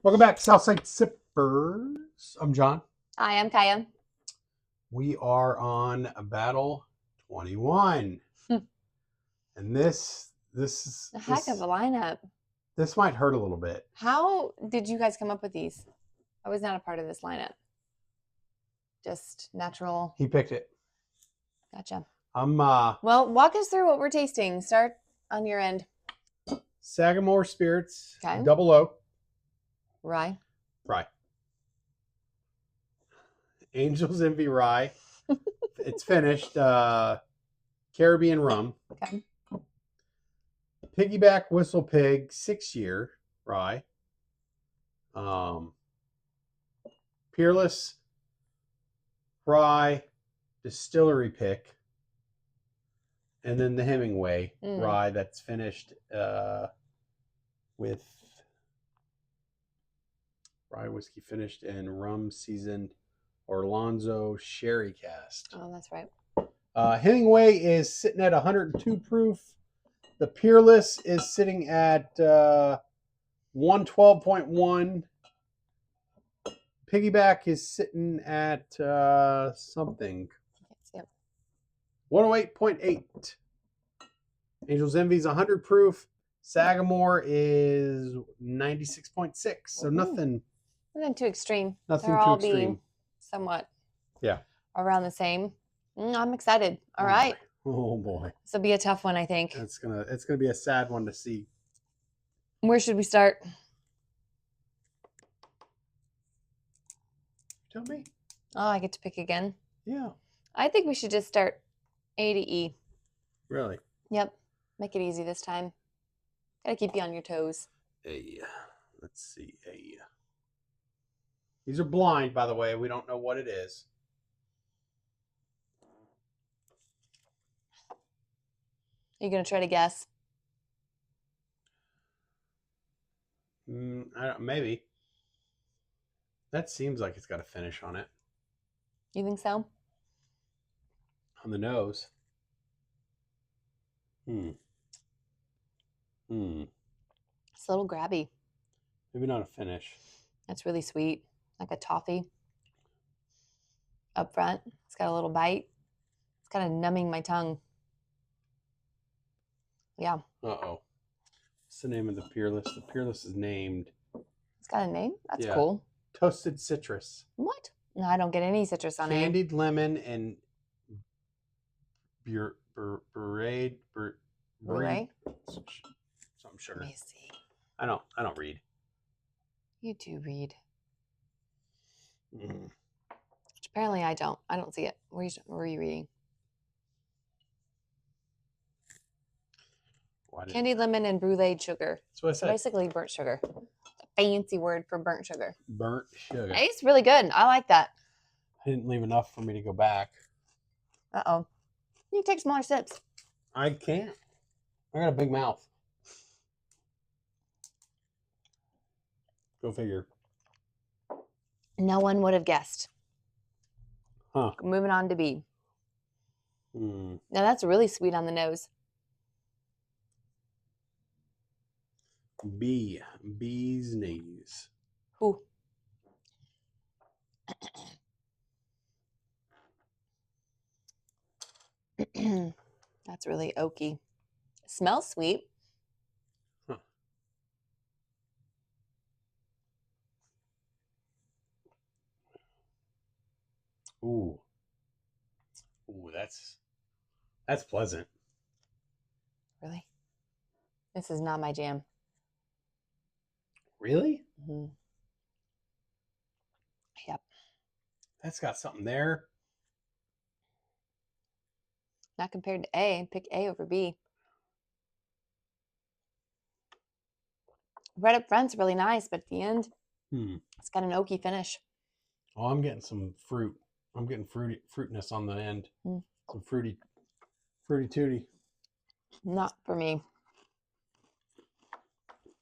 Welcome back to Southside Sippers. I'm John. Hi, I'm Kaya. We are on Battle 21. And this A heck of a lineup. this might hurt a little bit. How did you guys come up with these? I was not a part of this lineup. Just natural. He picked it. Gotcha. Well, walk us through what we're tasting. Start on your end. Sagamore Spirits, Okay. Double O. Rye. Angel's Envy Rye. It's finished. Caribbean Rum. Okay. Piggyback Whistle Pig 6-year rye. Peerless Rye Distillery Pick. And then the Hemingway rye that's finished with rye whiskey finished in rum seasoned Orlando sherry cast. Oh, that's right. Hemingway is sitting at 102 proof. The Peerless is sitting at 112.1. Piggyback is sitting at something. Yep. 108.8. Angel's Envy is 100 proof. Sagamore is 96.6. So nothing too extreme. Nothing They're too all extreme. being somewhat around the same. I'm excited. All right. Oh boy. This will be a tough one, I think. It's gonna be a sad one to see. Where should we start? Tell me. Oh, I get to pick again. Yeah. I think we should just start A to E. Really? Yep. Make it easy this time. Gotta keep you on your toes. A. Let's see. A. These are blind, by the way. We don't know what it is. Are you gonna try to guess? Maybe. That seems like it's got a finish on it. You think so? On the nose. It's a little grabby. Maybe not a finish. That's really sweet. Like a toffee. Up front. It's got a little bite. It's kind of numbing my tongue. Yeah. Uh-oh. What's the name of the Peerless? The Peerless is named. It's got a name? That's cool. Toasted Citrus. What? No, I don't get any citrus on it. Candied lemon and beret. Something sugar. Let me see. I don't read. You do read. Which apparently I don't. I don't see it. Where are you reading? Candied lemon and brulee sugar. That's what I said. Basically burnt sugar. It's a fancy word for burnt sugar. Burnt sugar. It's really good. I like that. I didn't leave enough for me to go back. Uh-oh. You can take smaller sips. I can't. I got a big mouth. Go figure. No one would have guessed. Huh. Moving on to B. Now that's really sweet on the nose. B. Bee's knees. Ooh. That's really oaky. Smells sweet. Huh. Ooh, that's pleasant. Really? This is not my jam. Really? Mm-hmm. Yep. That's got something there. Not compared to A. Pick A over B. Right up front's really nice, but at the end, it's got an oaky finish. Oh, I'm getting some fruit. I'm getting fruitiness on the end. Some fruity tooty. Not for me.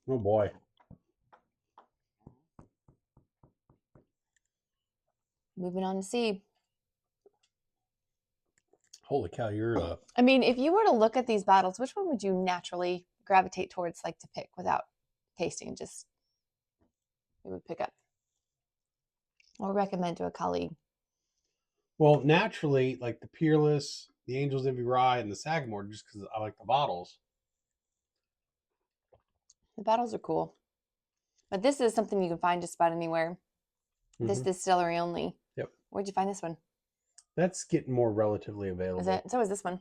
Oh boy. Moving on to C. Holy cow, you're I mean, if you were to look at these bottles, which one would you naturally gravitate towards, like, to pick without tasting? Just you would pick up or recommend to a colleague? Well, naturally, like the Peerless, the Angel's Envy Rye, and the Sagamore, just because I like the bottles. The bottles are cool. But this is something you can find just about anywhere. This distillery only. Yep. Where'd you find this one? That's getting more relatively available. Is it? So is this one.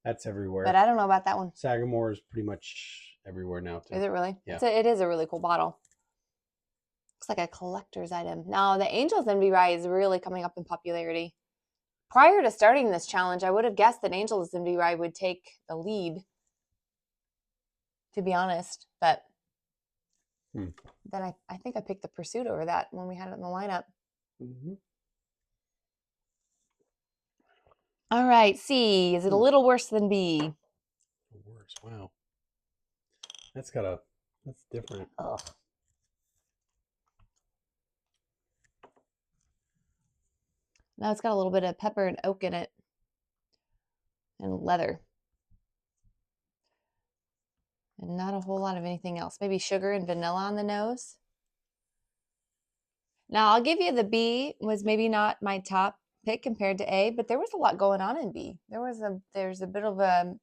That's everywhere. But I don't know about that one. Sagamore is pretty much everywhere now, too. Is it really? Yeah. It is a really cool bottle. Looks like a collector's item. Now, the Angel's Envy Rye is really coming up in popularity. Prior to starting this challenge, I would have guessed that Angel's Envy Rye would take the lead, to be honest. But then I think I picked the Pursuit over that when we had it in the lineup. All right, C. Is it a little worse than B? Worse. Wow. That's different. Ugh. Now it's got a little bit of pepper and oak in it. And leather. And not a whole lot of anything else. Maybe sugar and vanilla on the nose. Now, I'll give you the B was maybe not my top pick compared to A, but there was a lot going on in B. There's a bit of a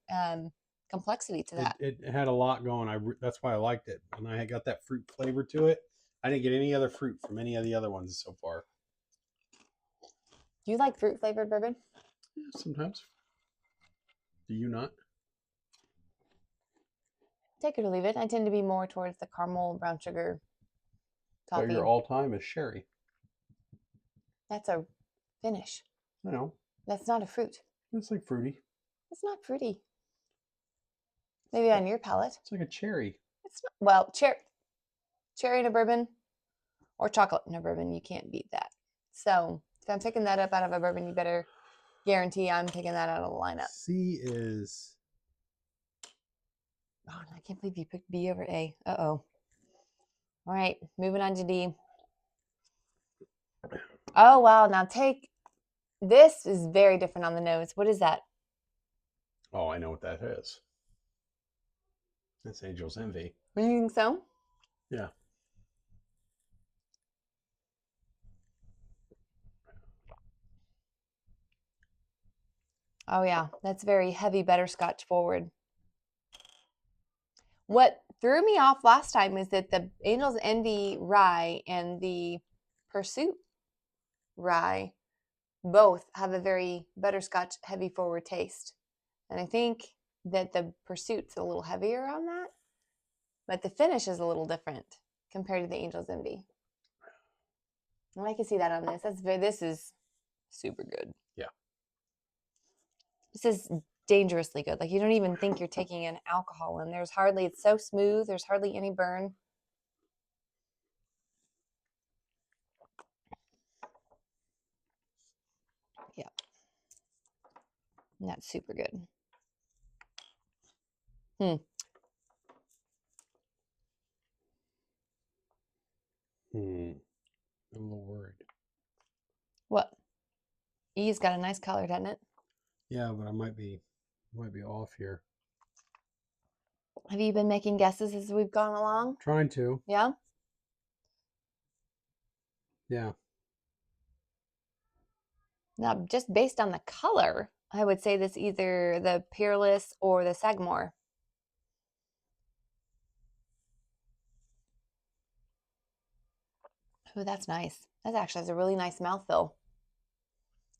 complexity to that. It had a lot going. That's why I liked it. And I got that fruit flavor to it. I didn't get any other fruit from any of the other ones so far. Do you like fruit flavored bourbon? Yeah, sometimes. Do you not? Take it or leave it. I tend to be more towards the caramel, brown sugar, toffee. But your all-time is sherry. That's a finish. I know. That's not a fruit. It's like fruity. It's not fruity. Maybe on your palate. It's like a cherry. It's not. Well, cherry in a bourbon or chocolate in a bourbon, you can't beat that. So if I'm picking that up out of a bourbon, you better guarantee I'm picking that out of the lineup. C is... Oh, I can't believe you picked B over A. Uh-oh. All right, moving on to D. Oh, wow. Now this is very different on the nose. What is that? Oh, I know what that is. That's Angel's Envy. You think so? Yeah. Oh, yeah. That's very heavy butterscotch forward. What threw me off last time is that the Angel's Envy Rye and the Pursuit Rye both have a very butterscotch heavy forward taste. And I think that the Pursuit's a little heavier on that, but the finish is a little different compared to the Angel's Envy. And I can see that on this. This is super good. Yeah. This is dangerously good. Like you don't even think you're taking an alcohol in. It's so smooth. There's hardly any burn. Yeah. And that's super good. I'm a little worried. What? E's got a nice color, doesn't it? Yeah, but I might be off here. Have you been making guesses as we've gone along? Trying to. Yeah? Yeah. Now, just based on the color, I would say this either the Peerless or the Sagamore. Oh, that's nice. That actually has a really nice mouthfeel.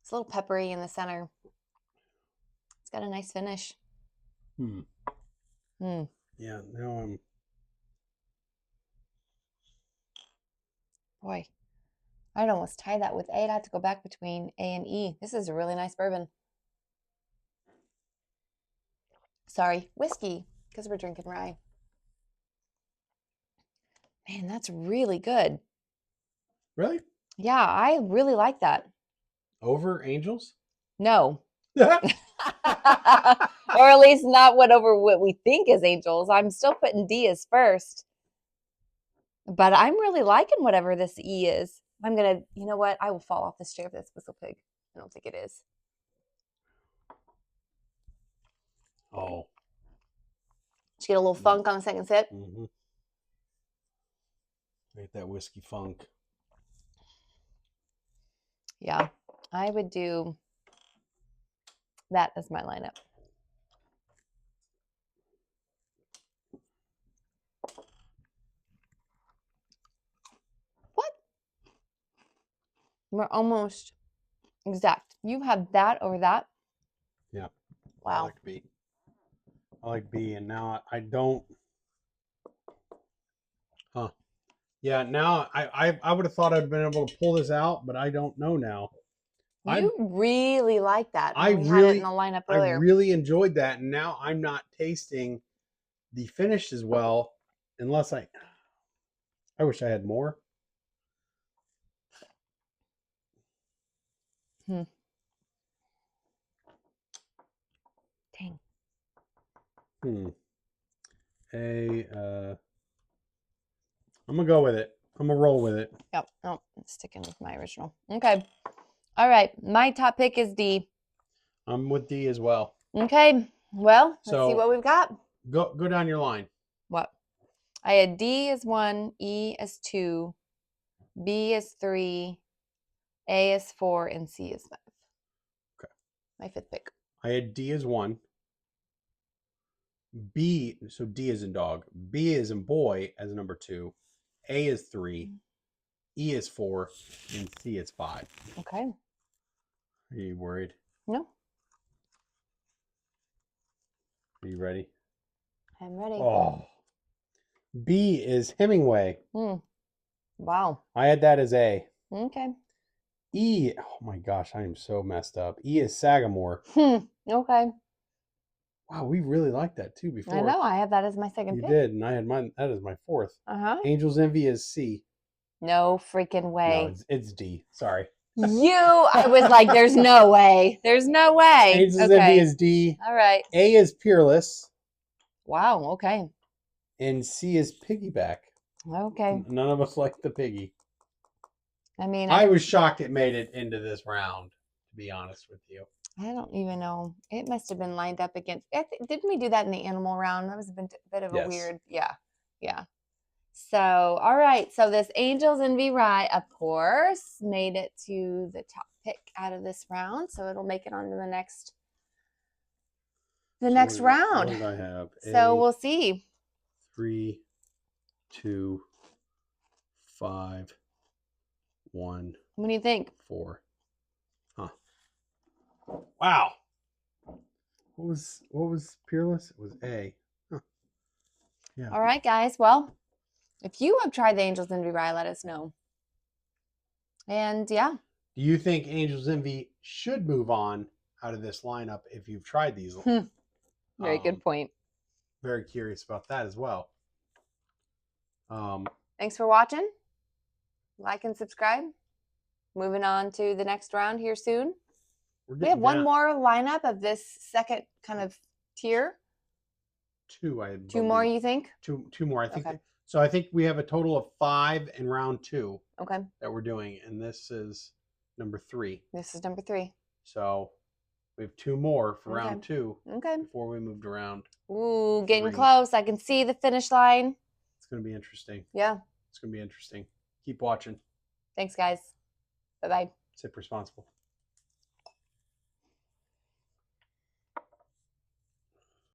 It's a little peppery in the center. It's got a nice finish. Yeah, now I'm... Boy, I'd almost tie that with A. I'd have to go back between A and E. This is a really nice bourbon. Sorry, whiskey, because we're drinking rye. Man, that's really good. Really? Yeah, I really like that. Over Angels? No. Or at least not over what we think is Angels. I'm still putting D as first. But I'm really liking whatever this E is. I'm going to, you know what? I will fall off this chair if that's Whistle Pig. I don't think it is. Oh. Did you get a little funk on the second sip? Mm-hmm. Get that whiskey funk. Yeah, I would do that as my lineup. What? We're almost exact. You have that over that? Yeah. Wow. I like B. I like B, and now I don't. Huh. Yeah, now I would have thought I'd been able to pull this out, but I don't know now. You really like that I when we had it in the lineup I earlier. really enjoyed that, and now I'm not tasting the finish as well, unless I wish I had more. Dang. I'm gonna go with it. I'm gonna roll with it. Yep. No, it's sticking with my original. Okay. All right. My top pick is D. I'm with D as well. Okay. Well, let's see So- what we've got. Go down your line. What? I had D as 1, E as 2, B as 3, A as 4, and C as 5. Okay. My fifth pick. I had D as 1. B, so D is in dog. B is in boy as number 2. A is 3. E is 4. And C is 5. Okay. Are you worried? No, Are you ready? I'm ready. Oh. B is Hemingway. Wow. I had that as A. Okay. E, oh my gosh, I am so messed up. E is Sagamore. Okay. Wow, we really liked that too before. I know. I have that as my second You pick. did, and I had mine. That is my 4th. Angel's Envy is C. No freaking way. No, it's D. Sorry. I was like, there's no way. There's no way. Angel's Envy is D. All right. A is Peerless. Wow. Okay. And C is Piggyback. Okay. None of us like the piggy. I mean, I was shocked it made it into this round, to be honest with you. I don't even know. It must have been lined up against. Didn't we do that in the animal round? That was a bit of a weird. Yeah. Yeah. So, all right. So this Angel's Envy Rye, of course, made it to the top pick out of this round. So it'll make it on to the next round. What did I have? So we'll see. 3, 2, 5, 1. What do you think? 4. Huh. Wow. What was Peerless? It was A. Huh. Yeah. All right, guys. Well, if you have tried the Angel's Envy Rye, let us know. And yeah. Do you think Angel's Envy should move on out of this lineup if you've tried these? Very good point. Very curious about that as well. Thanks for watching. Like and subscribe. Moving on to the next round here soon. We have one more lineup of this second kind of tier. Two more, you think? Two more. I think. Okay. So I think we have a total of 5 in round 2. Okay. That we're doing, and this is number 3. This is number 3. So we have 2 more for round 2. Okay. Before we moved around. Ooh, getting close. I can see the finish line. It's going to be interesting. Yeah. It's going to be interesting. Keep watching. Thanks, guys. Bye-bye. Sip responsible.